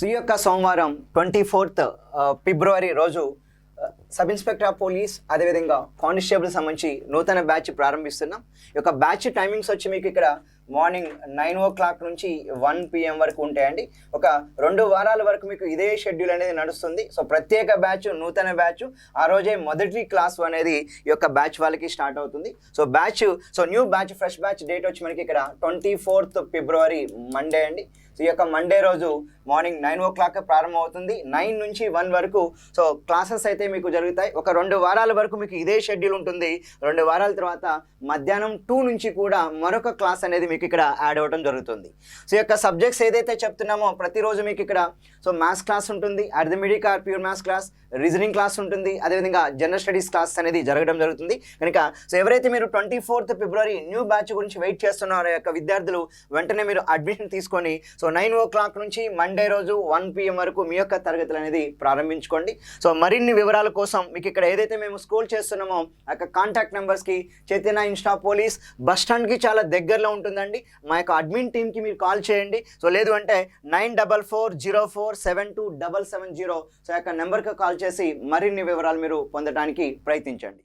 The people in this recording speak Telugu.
ఈ యొక్క సోమవారం 24th ఫిబ్రవరి రోజు సబ్ ఇన్స్పెక్టర్ ఆఫ్ పోలీస్ అదేవిధంగా కానిస్టేబుల్ సంబంధించి నూతన బ్యాచ్ ప్రారంభిస్తున్నాం. ఈ యొక్క బ్యాచ్ టైమింగ్స్ వచ్చి మీకు ఇక్కడ మార్నింగ్ 9 o'clock నుంచి 1 PM వరకు ఉంటాయండి. ఒక 2 వారాల వరకు మీకు ఇదే షెడ్యూల్ అనేది నడుస్తుంది. సో ప్రత్యేక బ్యాచ్, నూతన బ్యాచ్ ఆ రోజే మొదటి క్లాస్ అనేది ఈ యొక్క బ్యాచ్ వాళ్ళకి స్టార్ట్ అవుతుంది. So new batch, fresh batch date వచ్చి మనకి ఇక్కడ 24th ఫిబ్రవరి మండే అండి. సో ఈ యొక్క మండే రోజు మార్నింగ్ 9 o'clock ప్రారంభం అవుతుంది. 9 నుంచి 1 వరకు సో క్లాసెస్ అయితే మీకు జరుగుతాయి. ఒక 2 వారాల వరకు మీకు ఇదే షెడ్యూల్ ఉంటుంది. 2 వారాల తర్వాత మధ్యాహ్నం 2 నుంచి కూడా మరొక క్లాస్ అనేది మీకు ఇక్కడ యాడ్ అవ్వడం జరుగుతుంది. సో ఈ యొక్క సబ్జెక్ట్స్ ఏదైతే చెప్తున్నామో ప్రతిరోజు మీకు ఇక్కడ సో మ్యాథ్స్ క్లాస్ ఉంటుంది, arithmetic or pure maths class, reasoning class ఉంటుంది, అదేవిధంగా జనరల్ స్టడీస్ క్లాస్ అనేది జరగడం జరుగుతుంది. కనుక సో ఎవరైతే మీరు 24th ఫిబ్రవరి న్యూ బ్యాచ్ గురించి వెయిట్ చేస్తున్నారో యొక్క విద్యార్థులు వెంటనే మీరు అడ్మిషన్ తీసుకొని సో 9 o'clock నుంచి మండే రోజు 1 PM వరకు మీ యొక్క తరగతులు అనేది ప్రారంభించుకోండి. సో మరిన్ని వివరాల కోసం మీకు ఇక్కడ ఏదైతే మేము స్కూల్ చేస్తున్నామో ఆ యొక్క కాంటాక్ట్ నెంబర్స్కి చైతన్య ఇన్స్టా పోలీస్ బస్ స్టాండ్కి చాలా దగ్గరలో ఉంటుందండి. మా యొక్క అడ్మిన్ టీమ్కి మీరు కాల్ చేయండి. సో లేదు అంటే 9440472770 సో యొక్క నెంబర్కి కాల్ చేసి మరిన్ని వివరాలు మీరు పొందడానికి ప్రయత్నించండి.